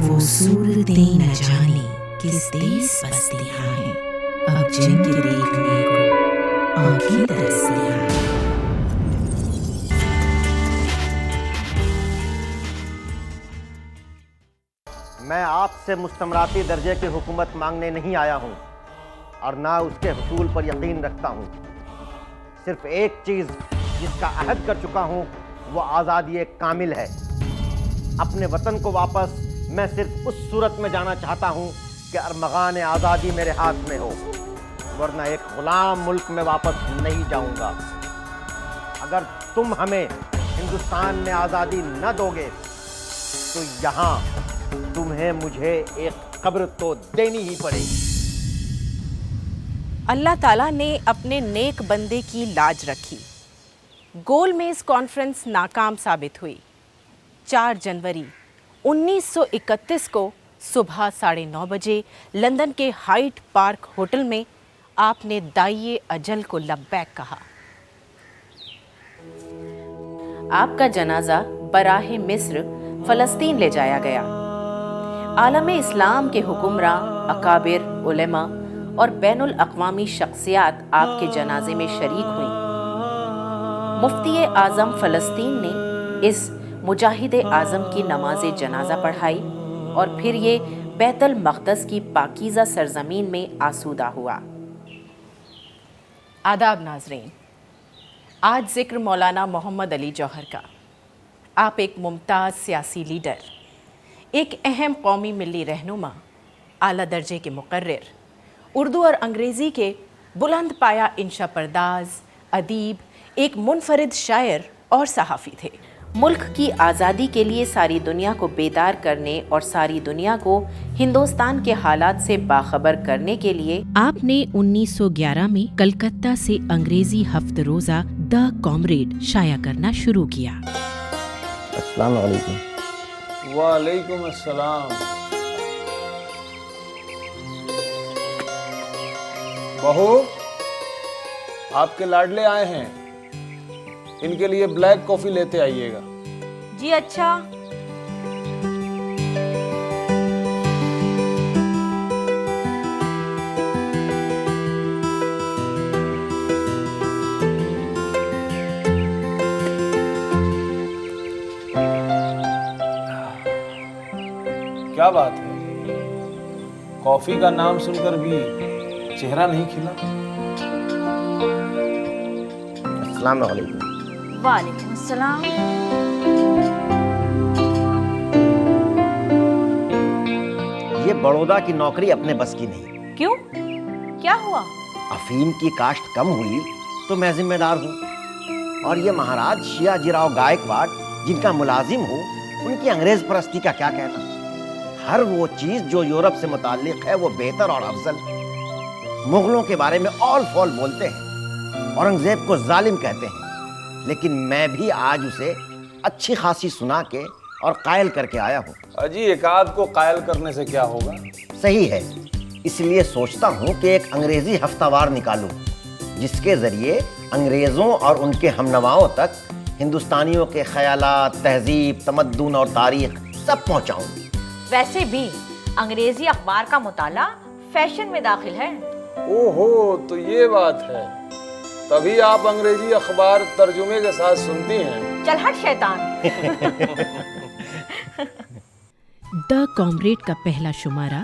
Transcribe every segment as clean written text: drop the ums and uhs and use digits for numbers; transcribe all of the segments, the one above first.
وہ صورتیں نہ جانے کس دیس بستیاں ہیں، اب جن کے دیکھنے کو آنکھیں ترسیاں ہیں۔ میں آپ سے مستمراتی درجے کی حکومت مانگنے نہیں آیا ہوں اور نہ اس کے حصول پر یقین رکھتا ہوں۔ صرف ایک چیز جس کا عہد کر چکا ہوں وہ آزادی کامل ہے۔ اپنے وطن کو واپس میں صرف اس صورت میں جانا چاہتا ہوں کہ ارمغان آزادی میرے ہاتھ میں ہو، ورنہ ایک غلام ملک میں واپس نہیں جاؤں گا۔ اگر تم ہمیں ہندوستان میں آزادی نہ دو گے تو یہاں تمہیں مجھے ایک قبر تو دینی ہی پڑے گی۔ اللہ تعالیٰ نے اپنے نیک بندے کی لاج رکھی۔ گول میز کانفرنس ناکام ثابت ہوئی۔ 4 جنوری 1931 کو صبح 9:30 بجے لندن کے ہائٹ پارک ہوٹل میں آپ نے داعیے اجل کو لبیک کہا۔ آپ کا جنازہ براہ مصر فلسطین لے جایا گیا۔ عالم اسلام کے حکمراں، اکابر، علماء اور بین الاقوامی شخصیات آپ کے جنازے میں شریک ہوئیں۔ مفتی اعظم فلسطین نے اس مجاہد اعظم کی نماز جنازہ پڑھائی اور پھر یہ بیت المقدس کی پاکیزہ سرزمین میں آسودہ ہوا۔ آداب ناظرین، آج ذکر مولانا محمد علی جوہر کا۔ آپ ایک ممتاز سیاسی لیڈر، ایک اہم قومی ملی رہنما، اعلیٰ درجے کے مقرر، اردو اور انگریزی کے بلند پایہ انشا پرداز، ادیب، ایک منفرد شاعر اور صحافی تھے۔ ملک کی آزادی کے لیے ساری دنیا کو بیدار کرنے اور ساری دنیا کو ہندوستان کے حالات سے باخبر کرنے کے لیے آپ نے 1911 میں کلکتہ سے انگریزی ہفت روزہ دا کامریڈ شائع کرنا شروع کیا۔ السلام علیکم۔ وعلیکم السلام۔ بہو، آپ کے لاڈلے آئے ہیں، ان کے لیے بلیک کافی لیتے آئیے گا۔ جی اچھا۔ کیا بات ہے، کافی کا نام سن کر بھی چہرہ نہیں کھلا؟ السلام علیکم۔ وعلیکم السلام۔ یہ بڑودا کی نوکری اپنے بس کی نہیں۔ کیوں؟ کیا ہوا؟ افیم کی کاشت کم ہوئی تو میں ذمہ دار ہوں، اور یہ مہاراج شیاجی راؤ گائیکواڑ جن کا ملازم ہوں، ان کی انگریز پرستی کا کیا کہنا۔ ہر وہ چیز جو یورپ سے متعلق ہے وہ بہتر اور افضل۔ مغلوں کے بارے میں آل فال بولتے ہیں، اورنگزیب کو ظالم کہتے ہیں، لیکن میں بھی آج اسے اچھی خاصی سنا کے اور قائل کر کے آیا ہوں۔ اجی ایک آدھ کو قائل کرنے سے کیا ہوگا؟ صحیح ہے، اس لیے سوچتا ہوں کہ ایک انگریزی ہفتہ وار نکالوں جس کے ذریعے انگریزوں اور ان کے ہم نواؤں تک ہندوستانیوں کے خیالات، تہذیب، تمدن اور تاریخ سب پہنچاؤں۔ ویسے بھی انگریزی اخبار کا مطالعہ فیشن میں داخل ہے۔ اوہو، تو یہ بات ہے، تبھی آپ انگریزی اخبار ترجمے کے ساتھ سنتی ہیں۔ چل ہٹ شیطان۔ دا کامریڈ کا پہلا شمارہ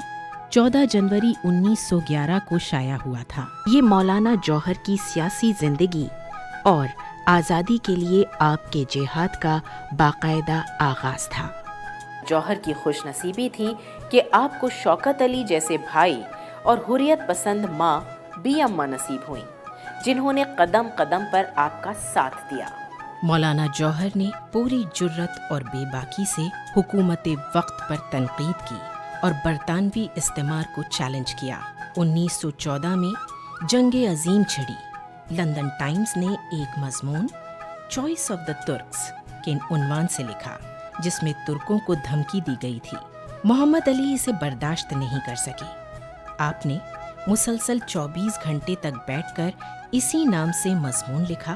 14 جنوری 1911 کو شائع ہوا تھا۔ یہ مولانا جوہر کی سیاسی زندگی اور آزادی کے لیے آپ کے جہاد کا باقاعدہ آغاز تھا۔ جوہر کی خوش نصیبی تھی کہ آپ کو شوکت علی جیسے بھائی اور حریت پسند ماں بی اماں نصیب ہوئیں، جنہوں نے قدم قدم پر آپ کا ساتھ دیا۔ مولانا جوہر نے پوری جرت اور بے باکی سے حکومت وقت پر تنقید کی اور برطانوی استعمار کو چیلنج کیا۔ 1914 میں جنگ عظیم چھڑی۔ لندن ٹائمز نے ایک مضمون چوائس آف دا ترکس کے عنوان سے لکھا، جس میں ترکوں کو دھمکی دی گئی تھی۔ محمد علی اسے برداشت نہیں کر سکے۔ آپ نے مسلسل 24 گھنٹے تک بیٹھ کر اسی نام سے مضمون لکھا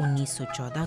1914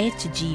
H.G.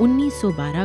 1912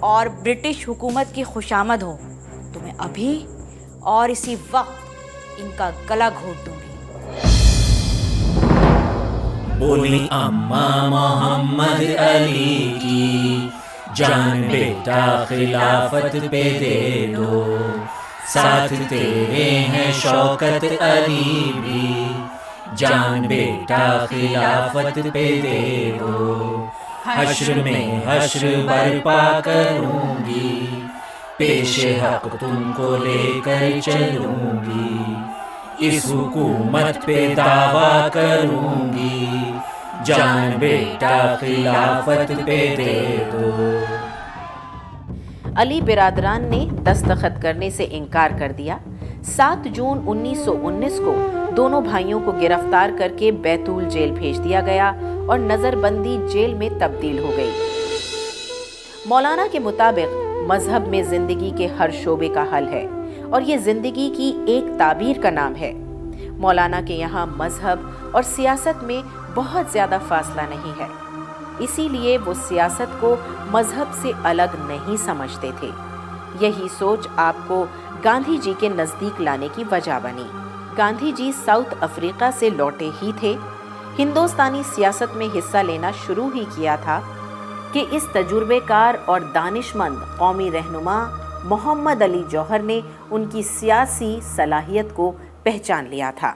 اور برٹش حکومت کی خوشامد ہو تو میں ابھی اور اسی وقت ان کا گلا گھونٹ دوں گی۔ بولی اماں محمد علی کی جان بیٹا خلافت پہ دے دو، ساتھ تیرے ہیں شوکت علی بھی، جان بیٹا خلافت پہ دے دو، حشر میں حشر برپا کروں گی، پیش حق تم کو لے کر چلوں گی، اس حکومت پہ دعویٰ کروں گی، جان بیٹا خلافت پہ دے دو۔ علی برادران نے دستخط کرنے سے انکار کر دیا۔ 7 جون 1919 کو دونوں بھائیوں کو گرفتار کر کے بیتول جیل بھیج دیا گیا اور نظر بندی جیل میں تبدیل ہو گئی۔ مولانا کے مطابق مذہب میں زندگی کے ہر شعبے کا حل ہے اور یہ زندگی کی ایک تعبیر کا نام ہے۔ مولانا کے یہاں مذہب اور سیاست میں بہت زیادہ فاصلہ نہیں ہے، اسی لیے وہ سیاست کو مذہب سے الگ نہیں سمجھتے تھے۔ یہی سوچ آپ کو گاندھی جی کے نزدیک لانے کی وجہ بنی۔ گاندھی جی ساؤتھ افریقہ سے لوٹے ہی تھے، ہندوستانی سیاست میں حصہ لینا شروع ہی کیا تھا کہ اس تجربے کار اور دانش مند قومی رہنما محمد علی جوہر نے ان کی سیاسی صلاحیت کو پہچان لیا تھا۔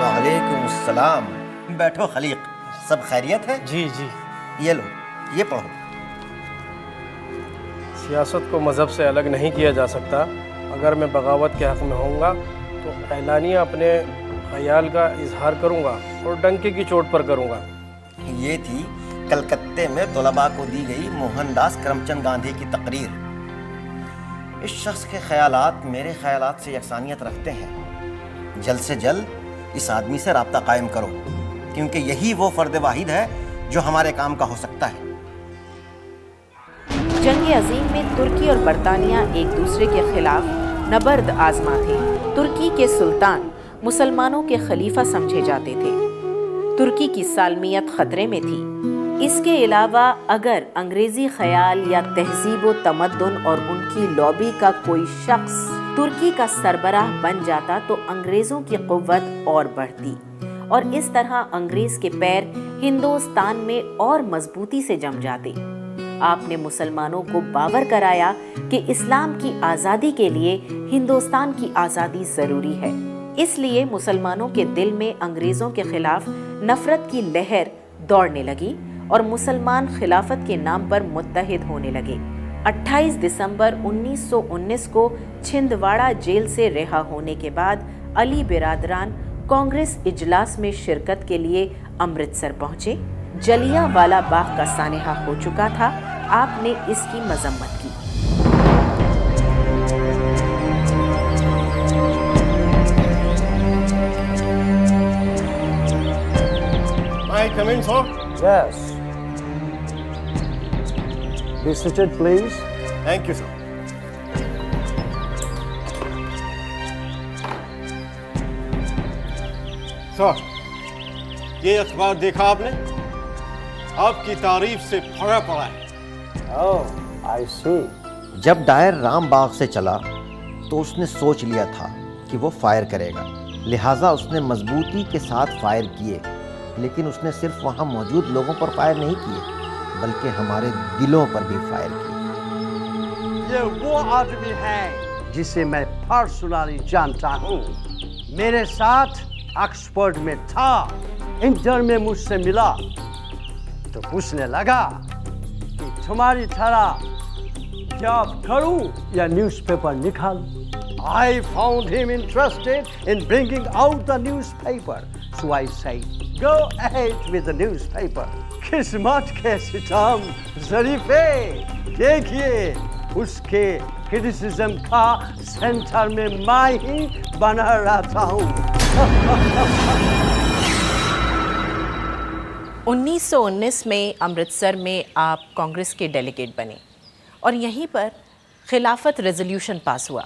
وعلیکم السلام۔ بیٹھو خلیق، سب خیریت ہے؟ جی جی۔ یہ لو، یہ پڑھو۔ سیاست کو مذہب سے الگ نہیں کیا جا سکتا۔ اگر میں بغاوت کے حق میں ہوں گا تو اعلانیہ اپنے خیال کا اظہار کروں گا اور ڈنکے کی چوٹ پر کروں گا۔ یہ تھی کلکتے میں طلباء کو دی گئی موہن داس کرم چند گاندھی کی تقریر۔ اس شخص کے خیالات میرے خیالات سے یکسانیت رکھتے ہیں۔ جلد سے جلد اس آدمی سے رابطہ قائم کرو، کیونکہ یہی وہ فرد واحد ہے جو ہمارے کام کا ہو سکتا ہے۔ جنگ عظیم میں ترکی اور برطانیہ ایک دوسرے کے خلاف نبرد آزما تھے۔ ترکی کے سلطان مسلمانوں کے خلیفہ سمجھے جاتے تھے۔ ترکی کی سالمیت خطرے میں تھی۔ اس کے علاوہ اگر انگریزی خیال یا تہذیب و تمدن اور ان کی لابی کا کوئی شخص ترکی کا سربراہ بن جاتا تو انگریزوں کی قوت اور بڑھتی اور اس طرح انگریز کے پیر ہندوستان میں اور مضبوطی سے جم جاتے۔ آپ نے مسلمانوں کو باور کرایا کہ اسلام کی آزادی کے لیے ہندوستان کی آزادی ضروری ہے۔ اس لیے مسلمانوں کے دل میں انگریزوں کے خلاف نفرت کی لہر دوڑنے لگی اور مسلمان خلافت کے نام پر متحد ہونے لگے۔ 28 دسمبر 1919 کو چھندواڑہ جیل سے رہا ہونے کے بعد علی برادران کانگریس اجلاس میں شرکت کے لیے امرتسر پہنچے۔ جلیاں والا باغ کا سانحہ ہو چکا تھا، آپ نے اس کی مذمت کی۔ May I come in, sir? Yes. Be seated, please. Thank you, sir. Sir, یہ اخبار دیکھا آپ نے؟ آپ کی تعریف سے بھرا پڑا ہے۔ Oh, I see. جب ڈائر رام باغ سے چلا تو اس نے سوچ لیا تھا کہ وہ فائر کرے گا، لہٰذا اس نے مضبوطی کے ساتھ فائر کیے، لیکن اس نے صرف وہاں موجود لوگوں پر فائر نہیں کیے بلکہ ہمارے دلوں پر بھی فائر کیے۔ یہ وہ آدمی ہے جسے میں پرسنلی جانتا ہوں، میرے ساتھ آکسفورڈ میں تھا، انٹر میں مجھ سے ملا تو پوچھنے لگا کہ تمہاری طرح جاب کروں یا نیوز پیپر نکالوں۔ I found him interested in bringing out the newspaper, so I said, go ahead with the newspaper. قسمت کے ستم ظریفے، دیکھیے اس کے کرٹیسزم کا سینٹر میں میں ہی بنا رہتا ہوں۔ 1919 میں امرتسر میں آپ کانگریس کے ڈیلیگیٹ بنے اور یہیں پر خلافت ریزولوشن پاس ہوا۔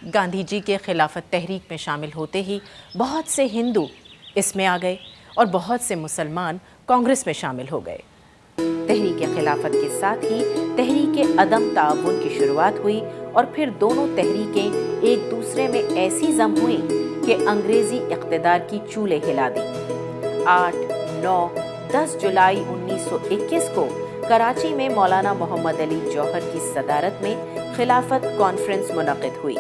گاندھی جی کے خلافت تحریک میں شامل ہوتے ہی بہت سے ہندو اس میں آ گئے اور بہت سے مسلمان کانگریس میں شامل ہو گئے۔ تحریک خلافت کے ساتھ ہی تحریک عدم تعاون کی شروعات ہوئی اور پھر دونوں تحریکیں ایک دوسرے میں ایسی ضم ہوئیں کہ انگریزی اقتدار کی چولیں ہلا دیں۔ 8، 9، 10 جولائی 1921 کو کراچی میں مولانا محمد علی جوہر کی صدارت میں خلافت کانفرنس منعقد ہوئی۔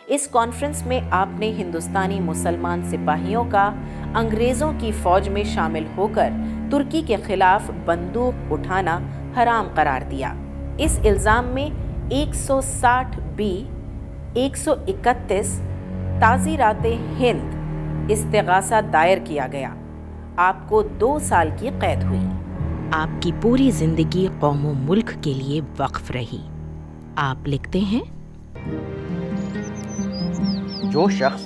اس کانفرنس میں آپ نے ہندوستانی مسلمان سپاہیوں کا انگریزوں کی فوج میں شامل ہو کر ترکی کے خلاف بندوق اٹھانا حرام قرار دیا۔ اس الزام میں 160 بی 131 تعزیرات ہند استغاثہ دائر کیا گیا۔ آپ کو 2 سال کی قید ہوئی۔ آپ کی پوری زندگی قوم و ملک کے لیے وقف رہی۔ آپ لکھتے ہیں، جو شخص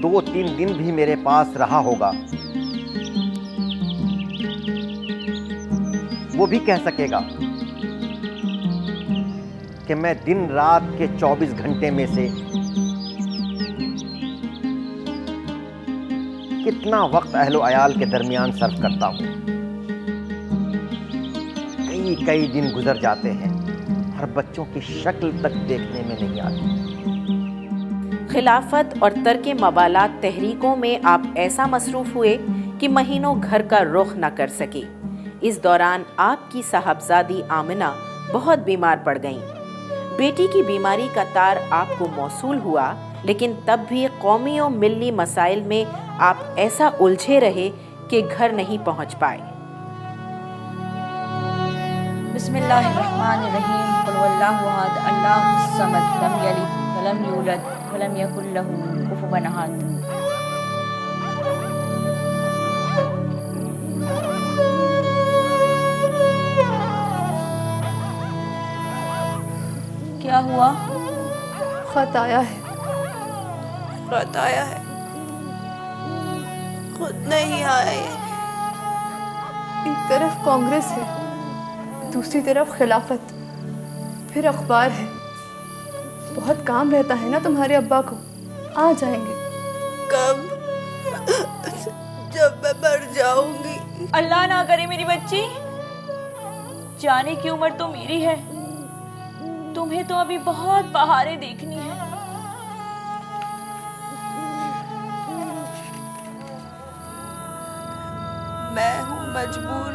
2-3 دن بھی میرے پاس رہا ہوگا وہ بھی کہہ سکے گا کہ میں دن رات کے 24 گھنٹے میں سے کتنا وقت اہل و عیال کے درمیان صرف کرتا ہوں۔ کئی دن گزر جاتے ہیں اور بچوں کی شکل تک دیکھنے میں نہیں آتی۔ خلافت اور ترک مبالات تحریکوں میں آپ ایسا مصروف ہوئے کہ مہینوں گھر کا رخ نہ کر سکے۔ اس دوران آپ کی صاحبزادی آمنہ بہت بیمار پڑ گئیں۔ بیٹی کی بیماری کا تار آپ کو موصول ہوا، لیکن تب بھی قومی و ملی مسائل میں آپ ایسا الجھے رہے کہ گھر نہیں پہنچ پائے۔ بسم اللہ الرحمن الرحیم، قل واللہ احد اللہ الصمد لم یلد ولم یولد ولم یکن لہ کفوا احد۔ کیا ہوا؟ خط آیا ہے، خط آیا ہے، خود نہیں آیا ہے۔ ایک طرف کانگریس ہے، دوسری طرف خلافت، پھر اخبار ہے۔ بہت کام رہتا ہے نا تمہارے ابا کو، آ جائیں گے۔ کب؟ جب میں مر جاؤں گی۔ اللہ نہ کرے میری بچی، جانے کی عمر تو میری ہے، تمہیں تو ابھی بہت بہاریں دیکھنی ہیں۔ میں ہوں مجبور،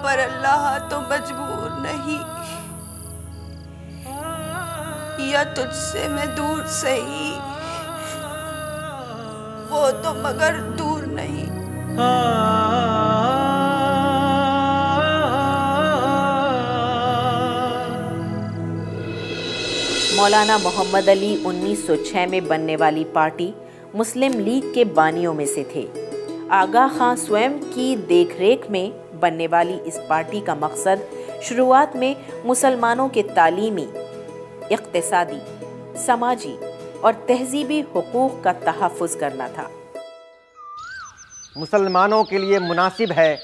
پر اللہ تو مجبور نہیں۔ یا تجھ سے میں دور سہی، وہ تو مگر دور نہیں۔ مولانا محمد علی 1906 میں بننے والی پارٹی مسلم لیگ کے بانیوں میں سے تھے۔ آغا خان سوئم کی دیکھ ریکھ میں بننے والی اس پارٹی کا مقصد شروعات میں مسلمانوں کے تعلیمی، اقتصادی، سماجی اور تہذیبی حقوق کا تحفظ کرنا تھا۔ مسلمانوں کے لیے مناسب ہے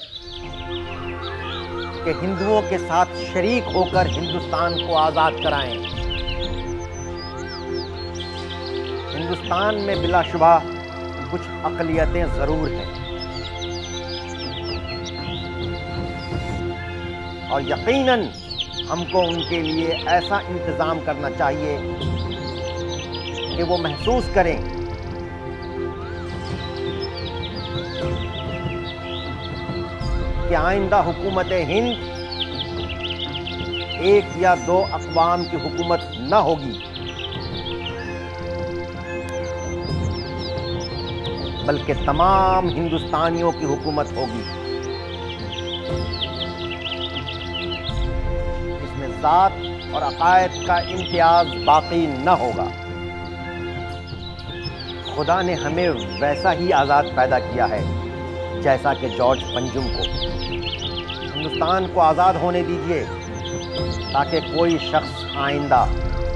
کہ ہندوؤں کے ساتھ شریک ہو کر ہندوستان کو آزاد کرائیں۔ ہندوستان میں بلا شبہ کچھ اقلیتیں ضرور ہیں، اور یقیناً ہم کو ان کے لیے ایسا انتظام کرنا چاہیے کہ وہ محسوس کریں کہ آئندہ حکومت ہند 1 یا 2 اقوام کی حکومت نہ ہوگی، بلکہ تمام ہندوستانیوں کی حکومت ہوگی۔ اس میں ذات اور عقائد کا امتیاز باقی نہ ہوگا۔ خدا نے ہمیں ویسا ہی آزاد پیدا کیا ہے جیسا کہ جارج پنجم کو۔ ہندوستان کو آزاد ہونے دیجیے تاکہ کوئی شخص آئندہ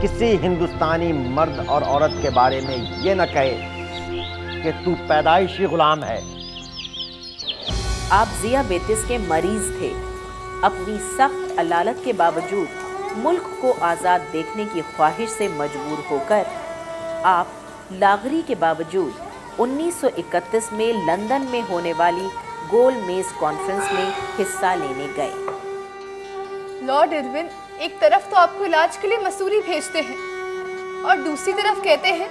کسی ہندوستانی مرد اور عورت کے بارے میں یہ نہ کہے کہ تو پیدائشی غلام ہے۔ آپ ذیابیطس کے مریض تھے۔ اپنی سخت علالت کے باوجود ملک کو آزاد دیکھنے کی خواہش سے مجبور ہو کر آپ لاغری کے باوجود 1931 میں لندن میں ہونے والی گول میز کانفرنس میں حصہ لینے گئے۔ لارڈ ارون ایک طرف تو آپ کو علاج کے لیے مسوری بھیجتے ہیں اور دوسری طرف کہتے ہیں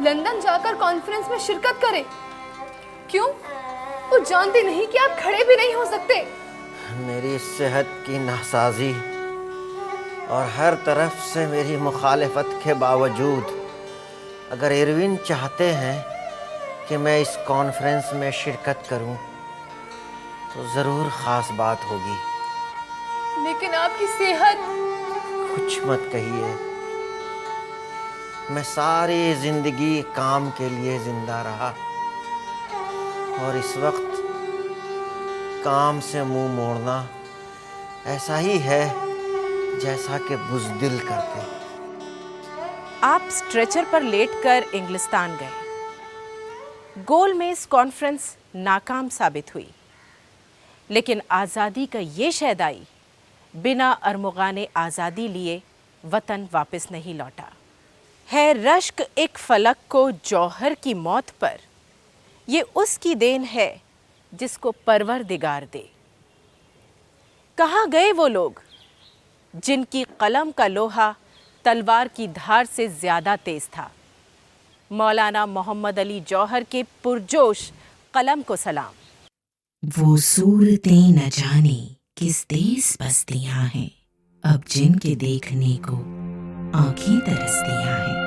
لندن جا کر کانفرنس میں شرکت کریں۔ کیوں؟ وہ جانتے نہیں کہ آپ کھڑے بھی نہیں ہو سکتے۔ میری صحت کی ناسازی اور ہر طرف سے میری مخالفت کے باوجود اگر ایروین چاہتے ہیں کہ میں اس کانفرنس میں شرکت کروں تو ضرور خاص بات ہوگی۔ لیکن آپ کی صحت… کچھ مت کہیے، میں ساری زندگی کام کے لیے زندہ رہا اور اس وقت کام سے منہ موڑنا ایسا ہی ہے جیسا کہ بزدل کرتے۔ آپ اسٹریچر پر لیٹ کر انگلستان گئے۔ گول میز کانفرنس ناکام ثابت ہوئی، لیکن آزادی کا یہ شیدائی بنا ارمغان آزادی لیے وطن واپس نہیں لوٹا۔ ہے رشک ایک فلک کو جوہر کی موت پر، یہ اس کی دین ہے جس کو پروردگار دے۔ کہاں گئے وہ لوگ جن کی قلم کا لوہا تلوار کی دھار سے زیادہ تیز تھا؟ مولانا محمد علی جوہر کے پرجوش قلم کو سلام۔ وہ صورتیں نہ جانے کس دیس بستیاں ہیں، اب جن کے دیکھنے کو آنکھیں ترستیاں ہیں۔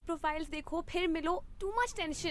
پروفائلز دیکھو پھر ملو، ٹو مچ ٹینشن۔